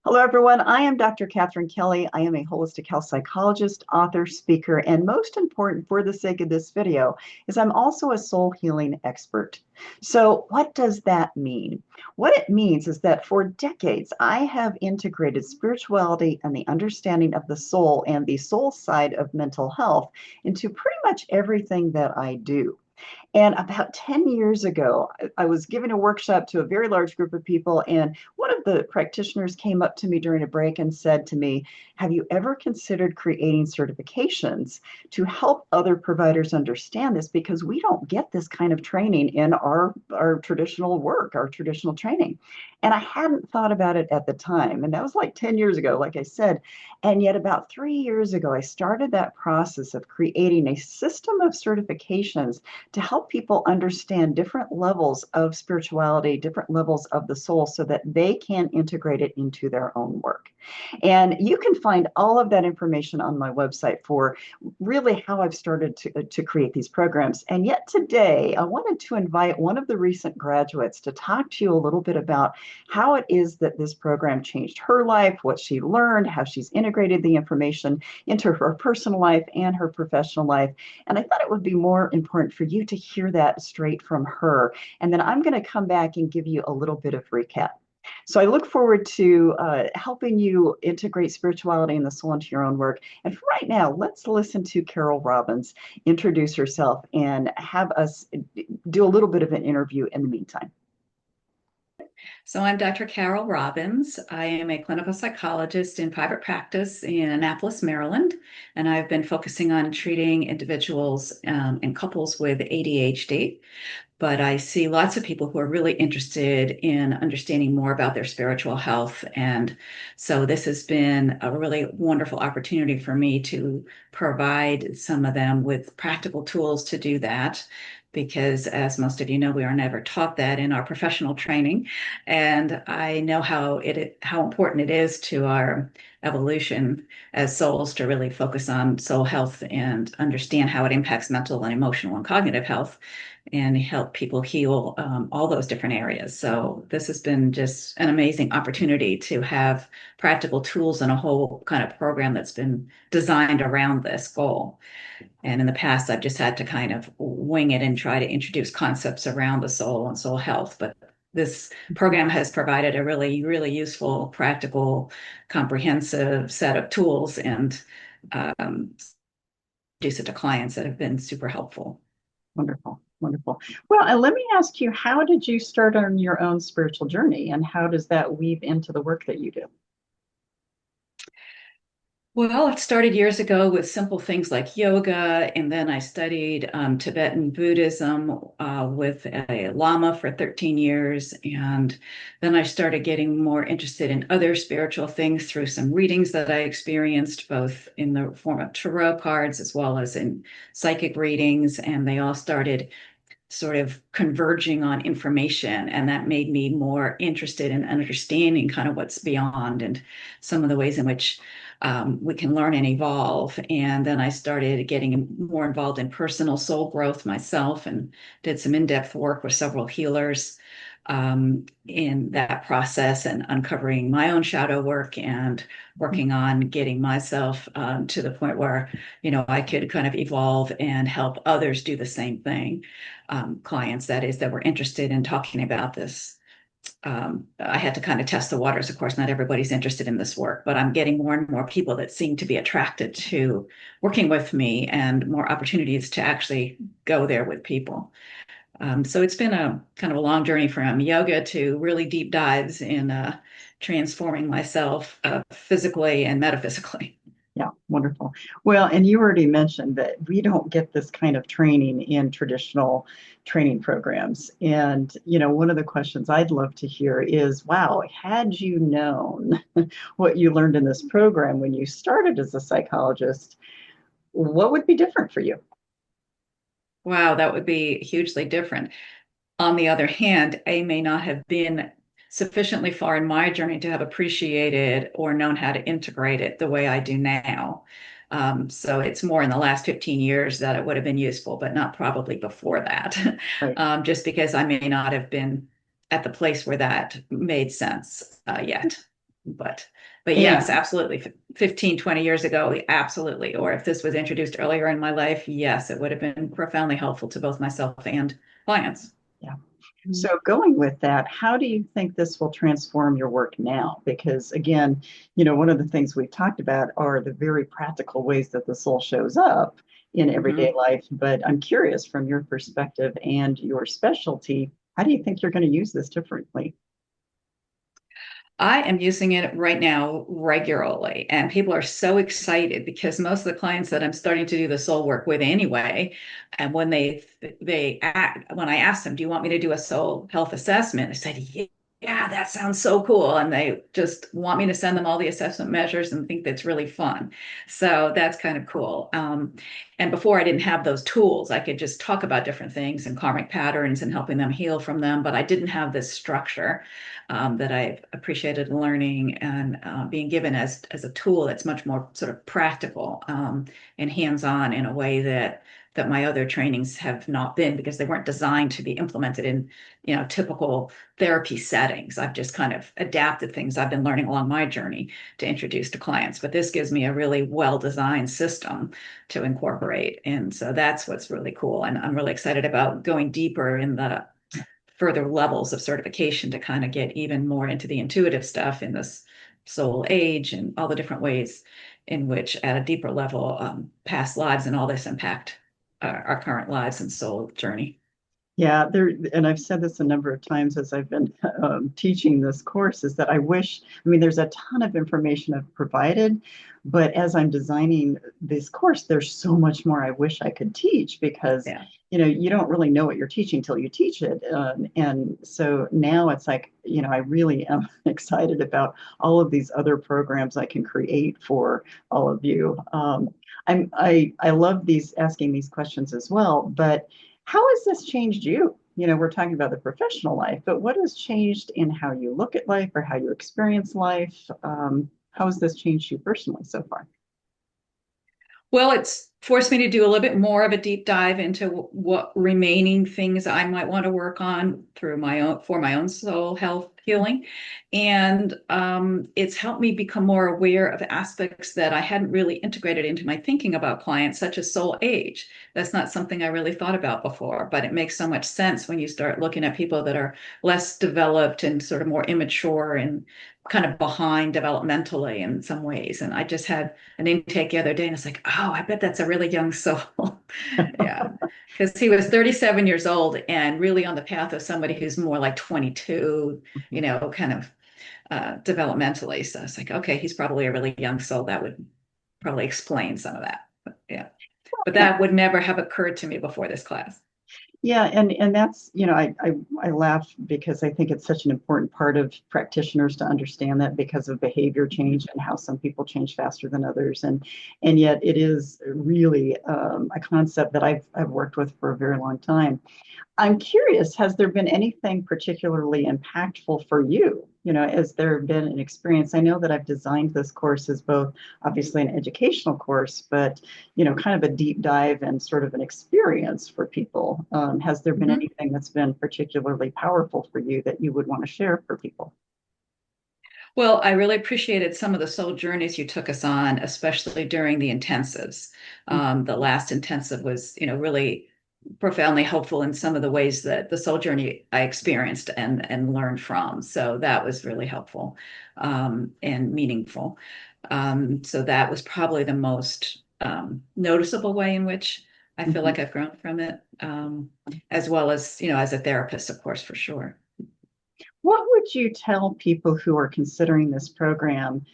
Hello, everyone. I am Dr. Katherine Kelly. I am a holistic health psychologist, author, speaker, and most important for the sake of this video is I'm also a soul healing expert. So what does that mean? What it means is that for decades, I have integrated spirituality and the understanding of the soul and the soul side of mental health into pretty much everything that I do. And about 10 years ago, I was giving a workshop to a very large group of people, and one of the practitioners came up to me during a break and said to me, "Have you ever considered creating certifications to help other providers understand this? Because we don't get this kind of training in our traditional work, our traditional training." And I hadn't thought about it at the time. And that was like 10 years ago, like I said. And yet, about 3 years ago, I started that process of creating a system of certifications to help people understand different levels of spirituality, different levels of the soul, so that they can integrate it into their own work. And you can find all of that information on my website for really how I've started to create these programs. And yet today, I wanted to invite one of the recent graduates to talk to you a little bit about how it is that this program changed her life, what she learned, how she's integrated the information into her personal life and her professional life. And I thought it would be more important for you to hear that straight from her. And then I'm going to come back and give you a little bit of recap. So I look forward to helping you integrate spirituality and the soul into your own work. And for right now, let's listen to Carol Robbins introduce herself and have us do a little bit of an interview in the meantime. So I'm Dr. Carol Robbins. I am a clinical psychologist in private practice in Annapolis, Maryland, and I've been focusing on treating individuals and couples with ADHD. But I see lots of people who are really interested in understanding more about their spiritual health. And so this has been a really wonderful opportunity for me to provide some of them with practical tools to do that. Because as most of you know, we are never taught that in our professional training. And I know how important it is to our evolution as souls to really focus on soul health and understand how it impacts mental and emotional and cognitive health and help people heal all those different areas. So this has been just an amazing opportunity to have practical tools and a whole kind of program that's been designed around this goal. And in the past, I've just had to kind of wing it and try to introduce concepts around the soul and soul health. But this program has provided a really, really useful, practical, comprehensive set of tools and introduce it to clients that have been super helpful. Wonderful, wonderful. Well, and let me ask you, how did you start on your own spiritual journey, and how does that weave into the work that you do? Well, it started years ago with simple things like yoga, and then I studied Tibetan Buddhism with a Lama for 13 years. And then I started getting more interested in other spiritual things through some readings that I experienced, both in the form of tarot cards as well as in psychic readings. And they all started sort of converging on information. And that made me more interested in understanding kind of what's beyond and some of the ways in which we can learn and evolve. And then I started getting more involved in personal soul growth myself and did some in-depth work with several healers in that process and uncovering my own shadow work and working on getting myself to the point where, I could kind of evolve and help others do the same thing. Clients, that is, that were interested in talking about this. I had to kind of test the waters. Of course, not everybody's interested in this work, but I'm getting more and more people that seem to be attracted to working with me and more opportunities to actually go there with people. So it's been a kind of a long journey from yoga to really deep dives in transforming myself physically and metaphysically. Yeah, wonderful. Well, and you already mentioned that we don't get this kind of training in traditional training programs. And, one of the questions I'd love to hear is, wow, had you known what you learned in this program when you started as a psychologist, what would be different for you? Wow, that would be hugely different. On the other hand, I may not have been sufficiently far in my journey to have appreciated or known how to integrate it the way I do now. So it's more in the last 15 years that it would have been useful, but not probably before that, Right. just because I may not have been at the place where that made sense yet. But but yes, And absolutely. 15, 20 years ago, absolutely. Or if this was introduced earlier in my life, yes, it would have been profoundly helpful to both myself and clients. yeah. Mhm. So going with that, how do you think this will transform your work now? Because again, one of the things we've talked about are the very practical ways that the soul shows up in everyday Mhm. life. But I'm curious from your perspective and your specialty, how do you think you're going to use this differently? I am using it right now regularly, and people are so excited because most of the clients that I'm starting to do the soul work with anyway, and when I ask them, "Do you want me to do a soul health assessment?" They said, "Yeah, that sounds so cool," and they just want me to send them all the assessment measures and think that's really fun. So that's kind of cool. And before I didn't have those tools, I could just talk about different things and karmic patterns and helping them heal from them, but I didn't have this structure that I've appreciated learning and being given as a tool that's much more sort of practical and hands-on in a way that my other trainings have not been because they weren't designed to be implemented in typical therapy settings. I've just kind of adapted things I've been learning along my journey to introduce to clients. But this gives me a really well-designed system to incorporate. And so that's what's really cool. And I'm really excited about going deeper in the further levels of certification to kind of get even more into the intuitive stuff in this soul age and all the different ways in which, at a deeper level, past lives and all this impact our current lives and soul journey. Yeah, and I've said this a number of times as I've been teaching this course, is that I mean, there's a ton of information I've provided, but as I'm designing this course, there's so much more I wish I could teach because, Yeah. you don't really know what you're teaching till you teach it. And so now it's like, I really am excited about all of these other programs I can create for all of you. I love asking these questions as well, but how has this changed you? We're talking about the professional life, but what has changed in how you look at life or how you experience life? How has this changed you personally so far? Well, it's forced me to do a little bit more of a deep dive into what remaining things I might want to work on through my own soul health healing. And it's helped me become more aware of aspects that I hadn't really integrated into my thinking about clients, such as soul age. That's not something I really thought about before, but it makes so much sense when you start looking at people that are less developed and sort of more immature and kind of behind developmentally in some ways. And I just had an intake the other day, and it's like, oh, I bet that's a really young soul. Yeah, because he was 37 years old and really on the path of somebody who's more like 22, kind of developmentally. So it's like, okay, he's probably a really young soul. That would probably explain some of that. But, yeah, but Yeah, that would never have occurred to me before this class. yeah, and that's, I laugh because I think it's such an important part of practitioners to understand that because of behavior change and how some people change faster than others, and yet it is really a concept that I've worked with for a very long time. I'm curious, has there been anything particularly impactful for you? Has there been an experience? I know that I've designed this course as both obviously an educational course, but kind of a deep dive and sort of an experience for people. Has there been Mhm. anything that's been particularly powerful for you that you would want to share for people? Well, I really appreciated some of the soul journeys you took us on, especially during the intensives. The last intensive was, really profoundly helpful in some of the ways that the soul journey I experienced and learned from. So that was really helpful and meaningful. So that was probably the most noticeable way in which I feel Mhm. like I've grown from it, as well as, as a therapist, of course, for sure. What would you tell people who are considering this program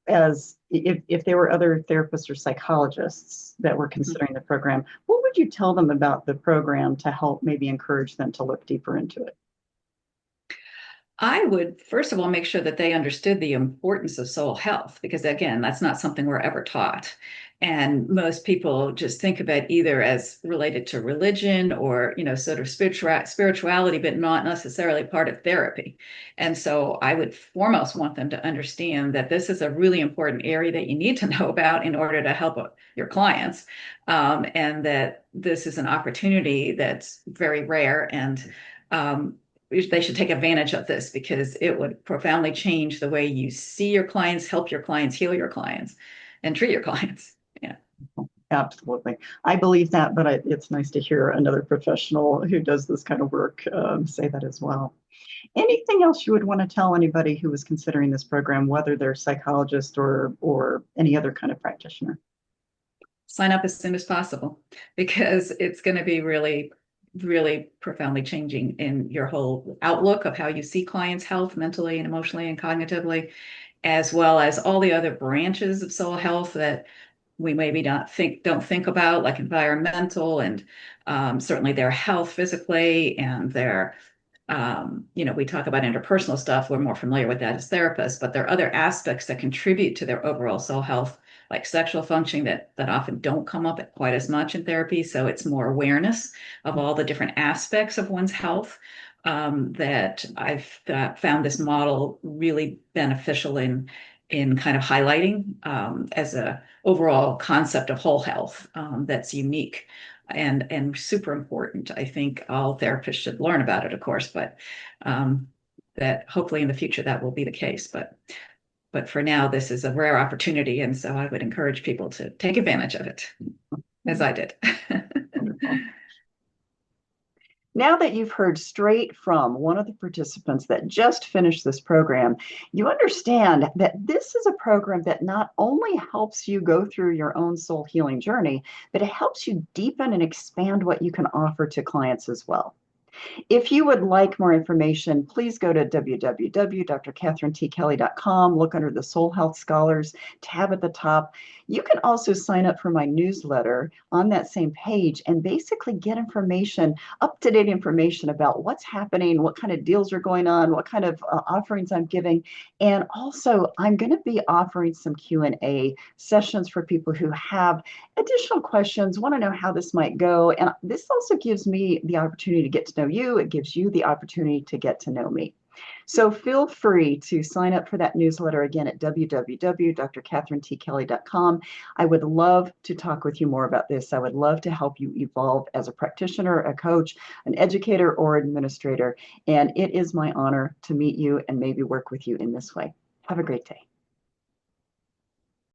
as if there were other therapists or psychologists that were considering the program, what would you tell them about the program to help maybe encourage them to look deeper into it? I would, first of all, make sure that they understood the importance of soul health, because again, that's not something we're ever taught. And most people just think of it either as related to religion or, sort of spirituality, but not necessarily part of therapy. And so I would foremost want them to understand that this is a really important area that you need to know about in order to help your clients. And that this is an opportunity that's very rare and they should take advantage of this because it would profoundly change the way you see your clients, help your clients, heal your clients, and treat your clients. Yeah. Absolutely. I believe that, but it's nice to hear another professional who does this kind of work say that as well. Anything else you would want to tell anybody who is considering this program, whether they're a psychologist or any other kind of practitioner? Sign up as soon as possible because it's going to be really, really profoundly changing in your whole outlook of how you see clients' health mentally and emotionally and cognitively, as well as all the other branches of soul health that we maybe don't think about, like environmental and certainly their health physically and their we talk about interpersonal stuff. We're more familiar with that as therapists, but there are other aspects that contribute to their overall soul health, like sexual functioning, that often don't come up quite as much in therapy. So it's more awareness of all the different aspects of one's health that I've found this model really beneficial in kind of highlighting as a overall concept of whole health that's unique and super important. I think all therapists should learn about it, of course, but that hopefully in the future that will be the case. But for now, this is a rare opportunity, and so I would encourage people to take advantage of it, as I did. Wonderful. Now that you've heard straight from one of the participants that just finished this program, you understand that this is a program that not only helps you go through your own soul healing journey, but it helps you deepen and expand what you can offer to clients as well. If you would like more information, please go to www.Dr.KatherineT.Kelly.com. Look under the Soul Health Scholars tab at the top. You can also sign up for my newsletter on that same page and basically get information, up-to-date information about what's happening, what kind of deals are going on, what kind of offerings I'm giving. And also, I'm going to be offering some Q&A sessions for people who have additional questions, want to know how this might go. And this also gives me the opportunity to get to know you. It gives you the opportunity to get to know me. So feel free to sign up for that newsletter again at www.drkatherinet.kelly.com. I would love to talk with you more about this. I would love to help you evolve as a practitioner, a coach, an educator, or administrator. And it is my honor to meet you and maybe work with you in this way. Have a great day.